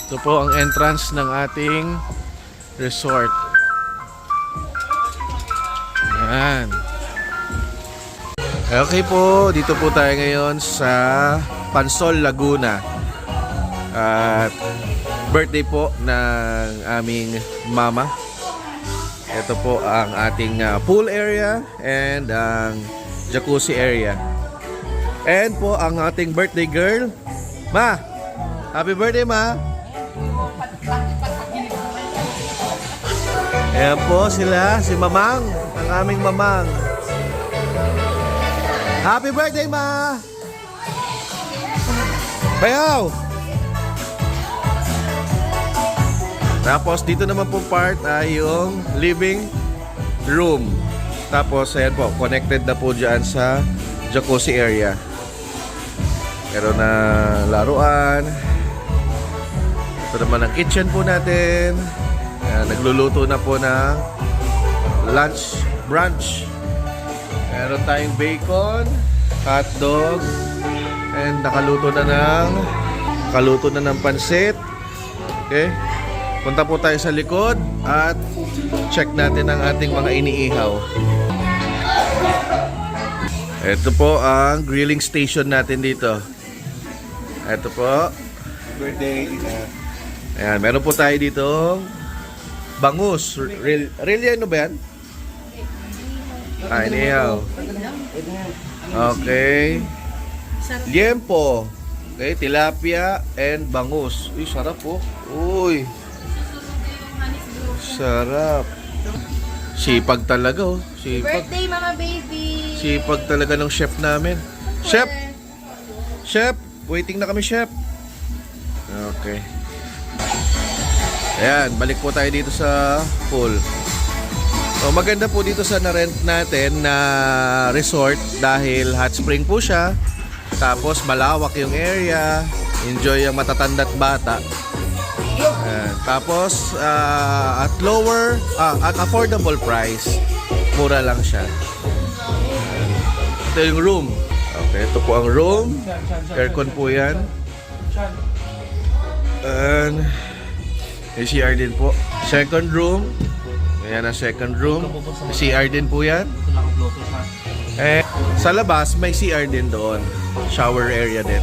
Ito po ang entrance ng ating resort. Yan. Okay po, dito po tayo ngayon sa Pansol, Laguna. At birthday po ng aming mama. Ito po ang ating pool area and ang jacuzzi area. And po ang ating birthday girl, Ma! Happy birthday, Ma! Ayan po sila, si Mamang, ang aming Mamang. Happy birthday, Ma! Bayaw! Tapos dito naman po part ay yung living room. Tapos ayan po, connected na po dyan sa jacuzzi area. Meron na laruan. Ito naman ang kitchen po natin. Ayan, nagluluto na po ng lunch, brunch. Meron tayong bacon, hotdog, and nakaluto na ng pansit. Okay? Punta po tayo sa likod at check natin ang ating mga iniihaw. Ito po ang grilling station natin dito. Ito po. Birthday. Ayan, meron po tayo dito bangus. Real ano ba yan? Inihaw. Okay. Liempo. Okay, tilapia and bangus. Uy, sarap po. Uy. Sarap. Sipag talaga, oh. Sipag. Birthday, Mama Baby! Sipag talaga ng chef namin. Chef! Chef! Waiting na kami, chef. Okay. Ayan, balik po tayo dito sa pool. So, maganda po dito sa na-rent natin na resort dahil hot spring po siya. Tapos malawak yung area. Enjoy ang matatanda't bata. Ayan. Tapos at affordable price, mura lang siya. Ayan. Ito yung room. Okay, ito po ang room. Aircon po yan. And may CR din po. Second room. Ayan ang second room. May CR din po yan. Eh, sa labas may CR din doon. Shower area din.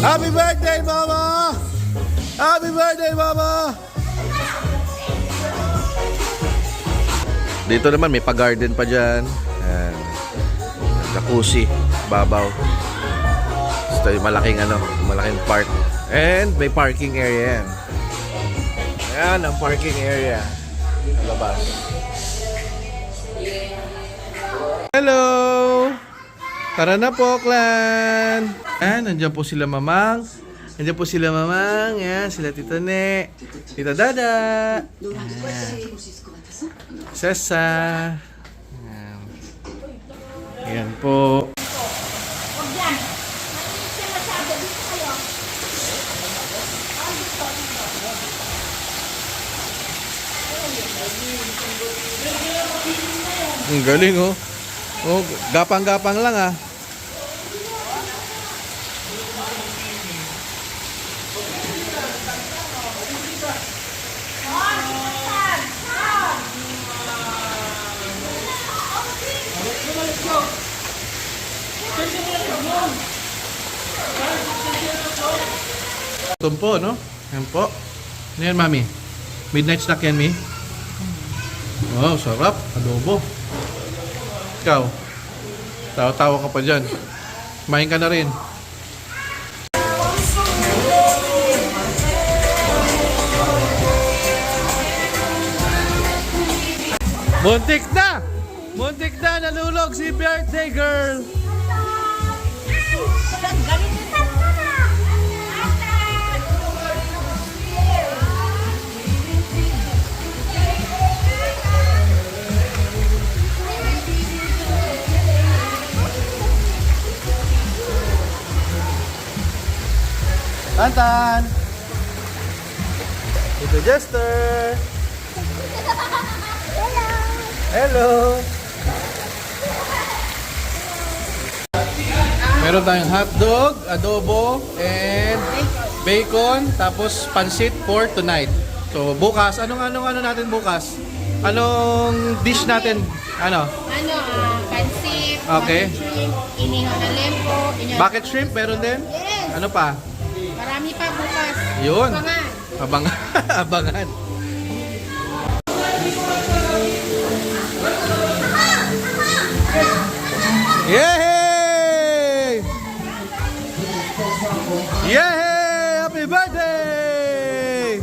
Happy birthday, Mama! Happy birthday, Mama! Dito naman may pa-garden pa dyan. Ayan. Jacuzzi, babaw. Ito yung malaking park. And may parking area yan. Ayan ang parking area. Labas. Hello! Tara na po, clan! Ayan, nandiyan po sila Mamang. Nandiyan po sila Mamang. Ayan, sila Tita Ne. Tita Dada. Ayan. Sesa. Ayan. Ayan po. Ang galing, oh. Oh, gapang-gapang lang, ah. Tumpo, no? Yan po. Ano yan, Mami? Midnight snack yan, Mi? Wow, sarap. Adobo. Ikaw, tawa-tawa ka pa dyan. Kumain ka na rin. Muntik na! Muntik na! Nalulog si birthday girl! Tantan! Ito Jester! Hello! Meron tayong hotdog, adobo, and bacon, tapos pansit for tonight. So bukas, anong natin bukas? Anong dish natin? Ano? Pansip, Okay. bucket shrimp, inihaw na lempo, Bucket shrimp, meron din? Yes! Ano pa? Marami pa bukas. Yun. Abangan. Abangan. Abangan. Yay! Yay! Happy birthday!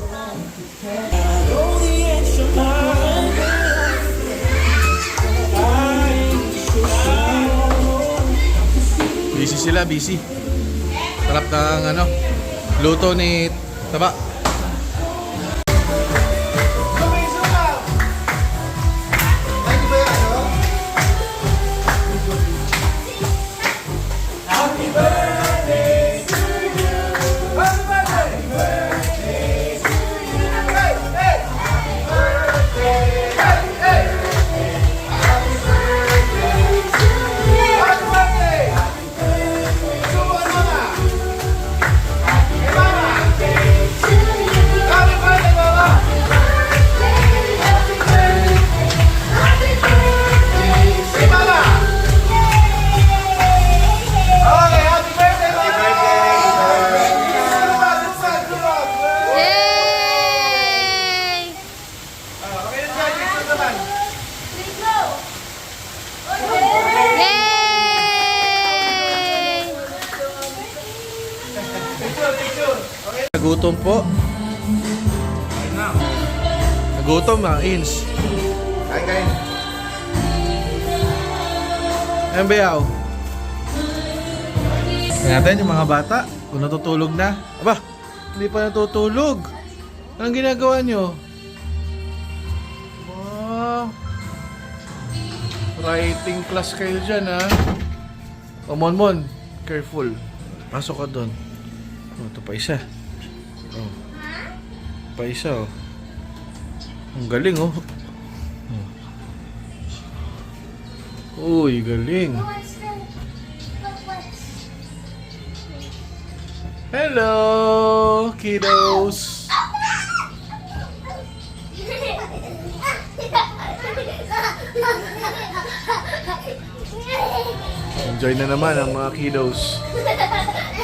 Busy sila, busy. Sarap ng luto ni Taba. Yay! Yay! Nagutom po. Nagutom Ins. Kain. Ayan bayaw. Tingnan natin yung mga bata kung natutulog na. Aba, hindi pa natutulog. Anong ginagawa nyo? Wow. Writing class kayo dyan, ha? O, Monmon, careful. Pasok ka doon. Oh, ito pa isa. Oh. Pa isa, oh. Ang galing, oh. Uy, galing. Hello, kiddos. Enjoy na naman ang mga kiddos.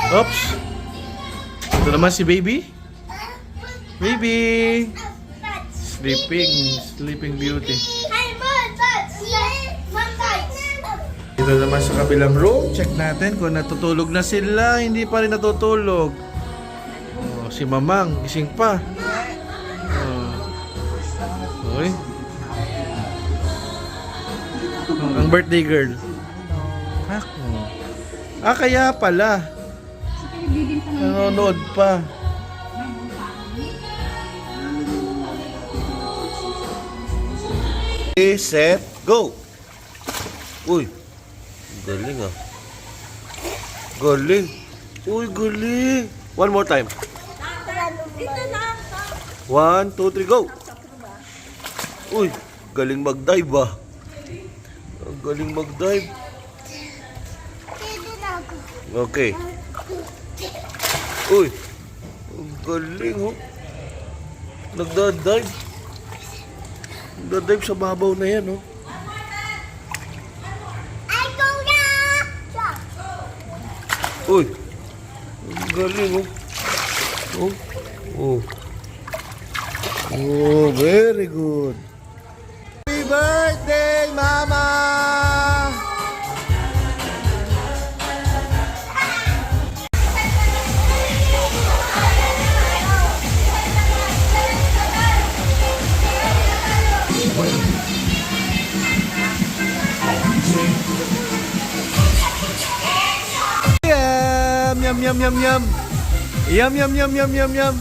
Oops. Ito naman si baby. Baby. Sleeping beauty. Dito naman sa kabilang room, check natin kung natutulog na sila. Hindi pa rin natutulog. Oh, si Mamang, gising pa. Oh. Uy. Ang birthday girl. Kaya pala. Nanonood pa. Set, go! Uy, galing ah. Galing. Uy, galing. One more time. 1, 2, 3, go! Uy, galing mag-dive ah. Ang galing mag-dive. Okay. Uy, ang galing oh. Nagda-dive. Nagda-dive sa babaw na yan oh. Uy, ang galing oh. Oh, oh. Oh, very good. Happy birthday, Mama! Yum, yum, yum, yum. Yum, yum, yum, yum, yum, yum.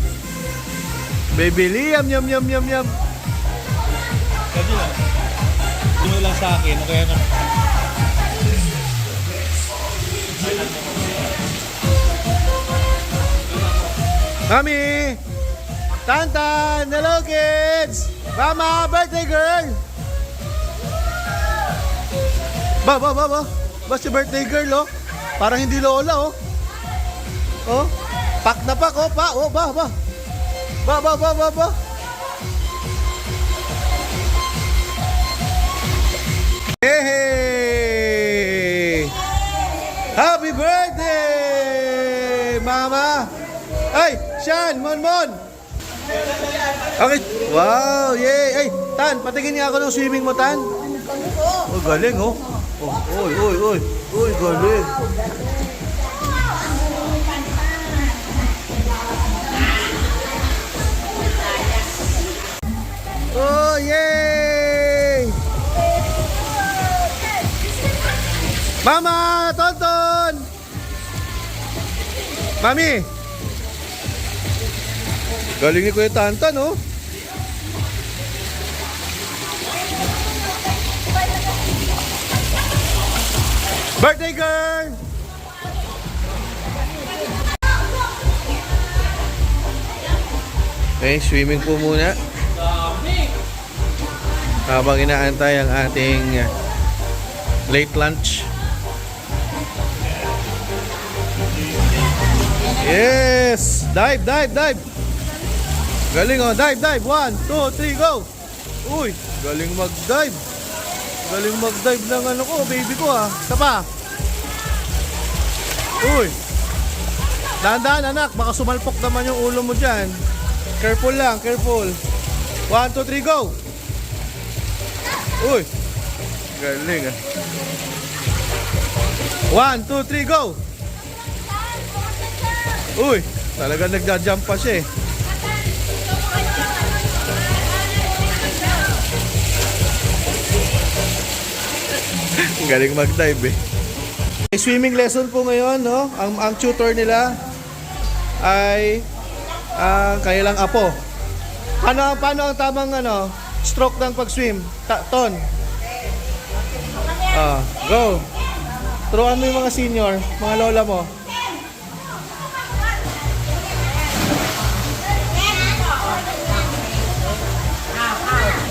Baby Liam, yum, yum, yum, yum. Kasi lang, hindi mo lang sa akin, kaya na. Mami! Tantan! Hello, kids! Mama, birthday girl! Ba, si birthday girl, oh. Parang hindi lola, oh. Oh? Pak na pak, oh, pa, oh, ba. Ba. Hey! Happy birthday, Mama! Ay, Sean, Mon! Okay. Wow, yay! Ay, Tan, patingin niya ako ng swimming mo, Tan. Oh, galing, oh. Oh, oy. Uy, galing. Oh, yay! Mama, Tonton! Mami! Galing ni Kuya Tantan, oh. Birthday girl! Okay, swimming po muna. Habang inaantay ang ating late lunch. Yes! Dive! Galing, oh, dive! 1, 2, 3, go! Uy, galing mag-dive. Galing mag-dive ng ano ko, baby ko, ah. Tapa. Uy. Dahan-dahan, anak, baka sumalpok naman yung ulo mo dyan. Careful lang, careful. 1, 2, 3, go! Uy. Galing, ah. 1, 2, 3, go! Uy, talaga nagja-jump pa siya, eh. Galing mag-dive, eh. May swimming lesson po ngayon, no? Ang tutor nila ay kanilang apo. Paano ang tamang stroke ng pag-swim? Ton. Go. Turuan mo yung mga senior, mga lola mo.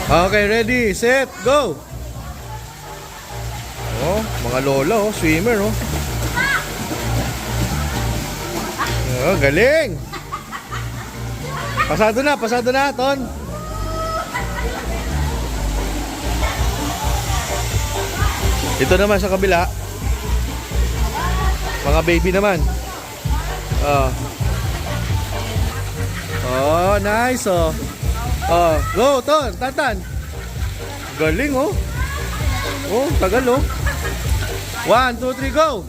Okay, ready, set, go. Oh, mga lola, oh, swimmer, oh. Oh, galing. Pasado na, Ton. Ito naman sa kabila. Mga baby naman. Oh, nice, oh. Oh, go, Ton, Tantan. Galing, oh. Oh, tagal, oh. 1, 2, 3, go.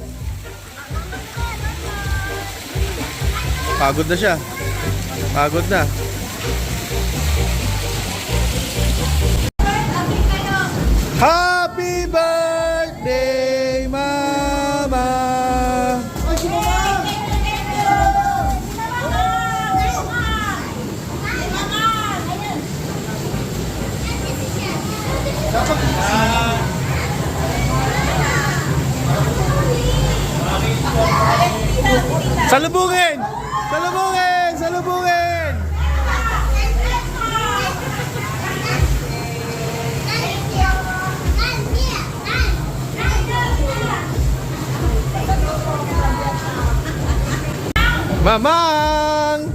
Pagod na siya. Pagod na. Happy birthday, Mama. Salubungin! Mamang!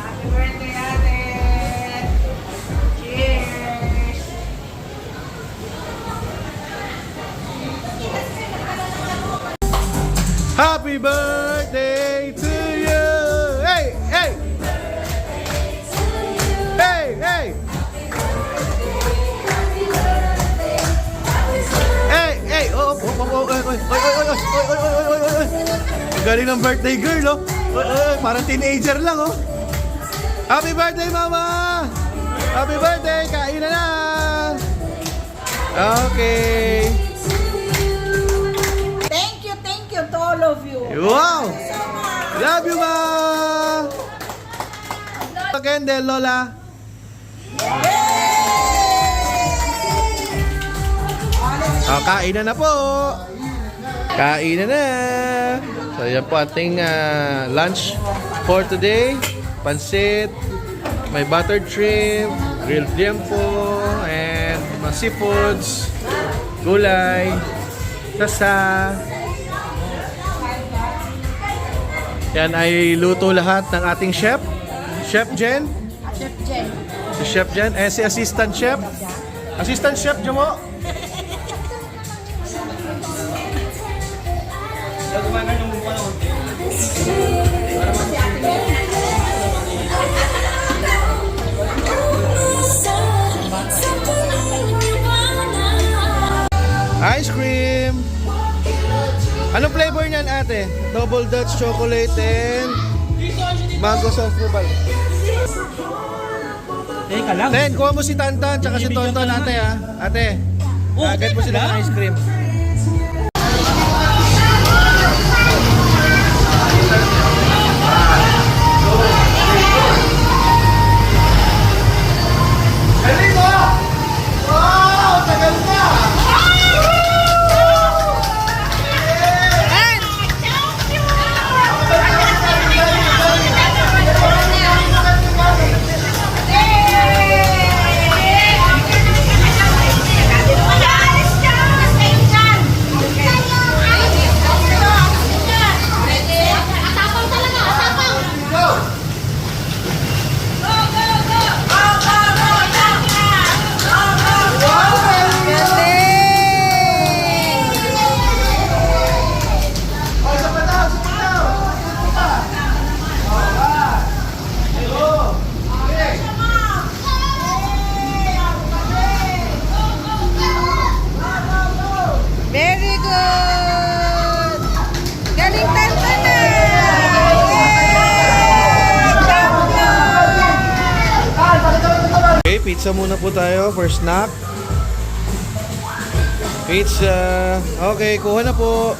Happy birthday, Ate! Cheers! Happy birthday to you! Hey! Hey! Hey! Hey! Hey! Hey! Oh! Galing ng birthday girl, oh! Parang teenager lang, oh! Happy birthday, Mama! Happy birthday! Kain na! Okay! Thank you to all of you. Wow! So much. Love you, Ma! Candle, Lola. Kain na po. Kain na. So, yan po ating lunch for today. Pansit, may buttered shrimp, grilled liempo, and mga seafoods, gulay, sasa. Yan ay luto lahat ng ating chef. Chef Jen. Chef Jen. Si Chef Jen. Si Assistant Chef. Assistant Chef, Jamo. Ice cream. Anong flavor niyan, ate? Double Dutch chocolate and mango soft bubal. Teka lang. Ten, kuha mo si Tantan tsaka si Tonton, ate ha. Ate, get mo sila ng ice cream. Very good! Galing Tantan na! Okay, pizza muna po tayo for snack. Pizza. Okay, kuha na po.